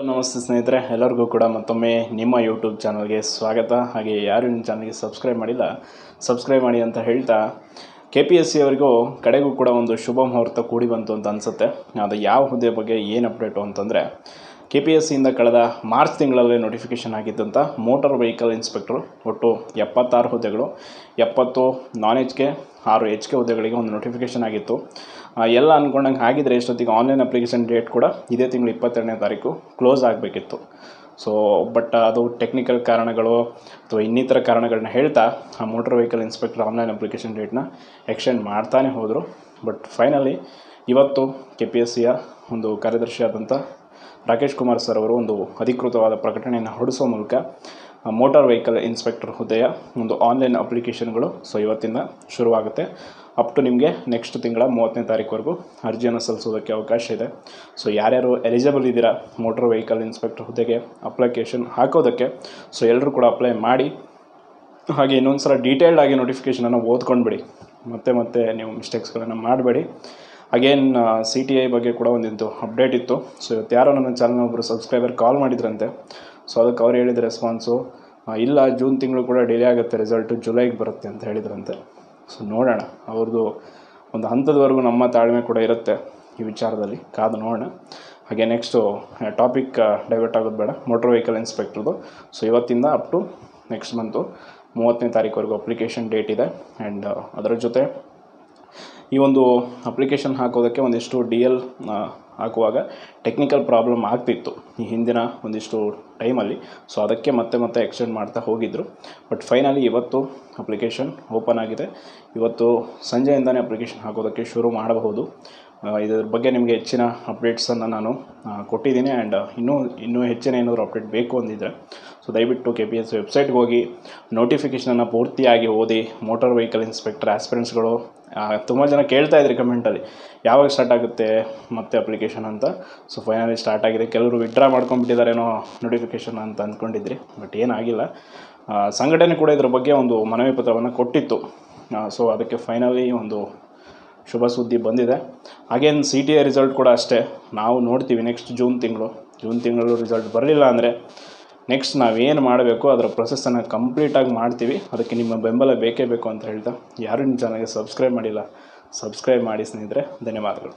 ನಮಸ್ತೆ ಸ್ನೇಹಿತರೆ, ಎಲ್ಲರಿಗೂ ಕೂಡ ಮತ್ತೊಮ್ಮೆ ನಿಮ್ಮ ಯೂಟ್ಯೂಬ್ ಚಾನಲ್ಗೆ ಸ್ವಾಗತ. ಹಾಗೆ ಯಾರು ನಿಮ್ಮ ಚಾನಲ್ಗೆ ಸಬ್ಸ್ಕ್ರೈಬ್ ಮಾಡಿಲ್ಲ ಸಬ್ಸ್ಕ್ರೈಬ್ ಮಾಡಿ ಅಂತ ಹೇಳ್ತಾ, KPSC ಅವರಿಗೂ ಕಡೆಗೂ ಕೂಡ ಒಂದು ಶುಭ ಮುಹೂರ್ತ ಕೂಡಿ ಬಂತು ಅಂತ ಅನಿಸುತ್ತೆ. ಅದು ಯಾವ ಹುದ್ದೆ ಬಗ್ಗೆ ಏನು ಅಪ್ಡೇಟು ಅಂತಂದರೆ, KPSCಯಿಂದ ಕಳೆದ ಮಾರ್ಚ್ ತಿಂಗಳಲ್ಲೇ ನೋಟಿಫಿಕೇಷನ್ ಆಗಿದ್ದಂಥ ಮೋಟಾರ್ ವೆಹಿಕಲ್ ಇನ್ಸ್ಪೆಕ್ಟ್ರು ಒಟ್ಟು 76 ಹುದ್ದೆಗಳು, 70 ನಾನ್ HK 6 HK ಹುದ್ದೆಗಳಿಗೆ ಒಂದು ನೋಟಿಫಿಕೇಷನ್ ಆಗಿತ್ತು. ಎಲ್ಲ ಅಂದ್ಕೊಂಡಂಗೆ ಆಗಿದ್ರೆ ಇಷ್ಟೊತ್ತಿಗೆ ಆನ್ಲೈನ್ ಅಪ್ಲಿಕೇಶನ್ ಡೇಟ್ ಕೂಡ ಇದೇ ತಿಂಗಳು 22ನೇ ತಾರೀಕು ಕ್ಲೋಸ್ ಆಗಬೇಕಿತ್ತು. ಬಟ್ ಅದು ಟೆಕ್ನಿಕಲ್ ಕಾರಣಗಳು ಅಥವಾ ಇನ್ನಿತರ ಕಾರಣಗಳನ್ನ ಹೇಳ್ತಾ ಆ motor vehicle inspector online application ಡೇಟ್ನ ಎಕ್ಸ್ಟೆಂಡ್ ಮಾಡ್ತಾನೆ ಹೋದರು. ಬಟ್ ಫೈನಲಿ ಇವತ್ತು KPSCಯ ಒಂದು ಕಾರ್ಯದರ್ಶಿಯಾದಂಥ ರಾಕೇಶ್ ಕುಮಾರ್ ಸರ್ ಅವರು ಒಂದು ಅಧಿಕೃತವಾದ ಪ್ರಕಟಣೆಯನ್ನು ಹೊರಡಿಸೋ ಮೂಲಕ ಮೋಟಾರ್ ವೆಹಿಕಲ್ ಇನ್ಸ್ಪೆಕ್ಟರ್ ಹುದ್ದೆಯ ಒಂದು ಆನ್ಲೈನ್ ಅಪ್ಲಿಕೇಶನ್ಗಳು ಇವತ್ತಿಂದ ಶುರುವಾಗುತ್ತೆ. ಅಪ್ ಟು ನಿಮಗೆ ನೆಕ್ಸ್ಟ್ ತಿಂಗಳ 30ನೇ ತಾರೀಕುವರೆಗೂ ಅರ್ಜಿಯನ್ನು ಸಲ್ಲಿಸೋದಕ್ಕೆ ಅವಕಾಶ ಇದೆ. ಯಾರ್ಯಾರು ಎಲಿಜಿಬಲ್ ಇದ್ದೀರಾ ಮೋಟಾರ್ ವೆಹಿಕಲ್ ಇನ್ಸ್ಪೆಕ್ಟರ್ ಹುದ್ದೆಗೆ ಅಪ್ಲಿಕೇಶನ್ ಹಾಕೋದಕ್ಕೆ, ಎಲ್ಲರೂ ಕೂಡ ಅಪ್ಲೈ ಮಾಡಿ. ಹಾಗೆ ಇನ್ನೊಂದು ಸಲ ಡೀಟೇಲ್ಡಾಗಿ ನೋಟಿಫಿಕೇಷನನ್ನು ಓದ್ಕೊಂಡ್ಬಿಡಿ, ಮತ್ತೆ ನೀವು ಮಿಸ್ಟೇಕ್ಸ್ಗಳನ್ನು ಮಾಡಬೇಡಿ. ಅಗೇನ್ CTI ಬಗ್ಗೆ ಕೂಡ ಒಂದಿತ್ತು ಅಪ್ಡೇಟ್ ಇತ್ತು. ಇವತ್ತು ಯಾರೋ ನನ್ನ ಚಾನಲ್ನ ಒಬ್ಬರು ಸಬ್ಸ್ಕ್ರೈಬರ್ ಕಾಲ್ ಮಾಡಿದ್ರಂತೆ. ಅದಕ್ಕೆ ಅವ್ರು ಹೇಳಿದ ರೆಸ್ಪಾನ್ಸು, ಇಲ್ಲ ಜೂನ್ ತಿಂಗಳು ಕೂಡ ಡಿಲೇ ಆಗುತ್ತೆ, ರಿಸಲ್ಟು ಜುಲೈಗೆ ಬರುತ್ತೆ ಅಂತ ಹೇಳಿದ್ರಂತೆ. ನೋಡೋಣ, ಅವ್ರದ್ದು ಒಂದು ಹಂತದವರೆಗೂ ನಮ್ಮ ತಾಳ್ಮೆ ಕೂಡ ಇರುತ್ತೆ ಈ ವಿಚಾರದಲ್ಲಿ, ಕಾದು ನೋಡೋಣ. ಹಾಗೆ ನೆಕ್ಸ್ಟು ಟಾಪಿಕ್ ಡೈವರ್ಟ್ ಆಗೋದು ಬೇಡ, ಮೋಟ್ರ್ ವೆಹಿಕಲ್ ಇನ್ಸ್ಪೆಕ್ಟ್ರದು. ಇವತ್ತಿಂದ ಅಪ್ ಟು ನೆಕ್ಸ್ಟ್ ಮಂತು 30ನೇ ತಾರೀಕುವರೆಗೂ ಅಪ್ಲಿಕೇಶನ್ ಡೇಟ್ ಇದೆ. ಆ್ಯಂಡ್ ಅದರ ಜೊತೆ ಈ ಒಂದು ಅಪ್ಲಿಕೇಶನ್ ಹಾಕೋದಕ್ಕೆ ಒಂದಿಷ್ಟು DL ಹಾಕುವಾಗ ಟೆಕ್ನಿಕಲ್ ಪ್ರಾಬ್ಲಮ್ ಆಗ್ತಿತ್ತು ಈ ಹಿಂದಿನ ಒಂದಿಷ್ಟು ಟೈಮಲ್ಲಿ. ಅದಕ್ಕೆ ಮತ್ತೆ ಎಕ್ಸ್ಟೆಂಡ್ ಮಾಡ್ತಾ ಹೋಗಿದ್ದರು. ಬಟ್ ಫೈನಲಿ ಇವತ್ತು ಅಪ್ಲಿಕೇಶನ್ ಓಪನ್ ಆಗಿದೆ. ಇವತ್ತು ಸಂಜೆಯಿಂದನೇ ಅಪ್ಲಿಕೇಶನ್ ಹಾಕೋದಕ್ಕೆ ಶುರು ಮಾಡಬಹುದು. ಇದರ ಬಗ್ಗೆ ನಿಮಗೆ ಹೆಚ್ಚಿನ ಅಪ್ಡೇಟ್ಸನ್ನು ನಾನು ಕೊಟ್ಟಿದ್ದೀನಿ. ಆ್ಯಂಡ್ ಇನ್ನೂ ಹೆಚ್ಚಿನ ಏನಾದರೂ ಅಪ್ಡೇಟ್ ಬೇಕು ಅಂದಿದ್ದರೆ ದಯವಿಟ್ಟು KPSC ವೆಬ್ಸೈಟ್ಗೆ ಹೋಗಿ ನೋಟಿಫಿಕೇಷನನ್ನು ಪೂರ್ತಿಯಾಗಿ ಓದಿ. ಮೋಟಾರ್ ವೆಹಿಕಲ್ ಇನ್ಸ್ಪೆಕ್ಟರ್ ಆಸ್ಪಿರೆಂಟ್ಸ್ಗಳು ತುಂಬ ಜನ ಕೇಳ್ತಾ ಇದ್ರಿ ಕಮೆಂಟಲ್ಲಿ, ಯಾವಾಗ ಸ್ಟಾರ್ಟ್ ಆಗುತ್ತೆ ಮತ್ತೆ ಅಪ್ಲಿಕೇಶನ್ ಅಂತ. ಫೈನಲಿ ಸ್ಟಾರ್ಟ್ ಆಗಿದೆ. ಕೆಲವರು ವಿಡ್ರಾ ಮಾಡ್ಕೊಂಡ್ಬಿಟ್ಟಿದ್ದಾರೇನೋ ನೋಟಿಫಿಕೇಷನ್ ಅಂತ ಅಂದ್ಕೊಂಡಿದ್ರಿ, ಬಟ್ ಏನಾಗಿಲ್ಲ. ಸಂಘಟನೆ ಕೂಡ ಇದರ ಬಗ್ಗೆ ಒಂದು ಮನವಿ ಪತ್ರವನ್ನು ಕೊಟ್ಟಿತ್ತು. ಅದಕ್ಕೆ ಫೈನಲಿ ಒಂದು ಶುಭ ಸುದ್ದಿ ಬಂದಿದೆ. ಹಾಗೇನು CTI ರಿಸಲ್ಟ್ ಕೂಡ ಅಷ್ಟೇ, ನಾವು ನೋಡ್ತೀವಿ ನೆಕ್ಸ್ಟ್ ಜೂನ್ ತಿಂಗಳು ರಿಸಲ್ಟ್ ಬರಲಿಲ್ಲ ಅಂದರೆ ನೆಕ್ಸ್ಟ್ ನಾವೇನು ಮಾಡಬೇಕು ಅದರ ಪ್ರೊಸೆಸ್ಸನ್ನು ಕಂಪ್ಲೀಟಾಗಿ ಮಾಡ್ತೀವಿ. ಅದಕ್ಕೆ ನಿಮ್ಮ ಬೆಂಬಲ ಬೇಕೇ ಬೇಕು ಅಂತ ಹೇಳ್ತಾ, ಯಾರು ನಿಮ್ಮ ಚಾನಲ್ಗೆ ಸಬ್ಸ್ಕ್ರೈಬ್ ಮಾಡಿಲ್ಲ ಸಬ್ಸ್ಕ್ರೈಬ್ ಮಾಡಿ ಸ್ನೇಹಿತರೆ. ಧನ್ಯವಾದಗಳು.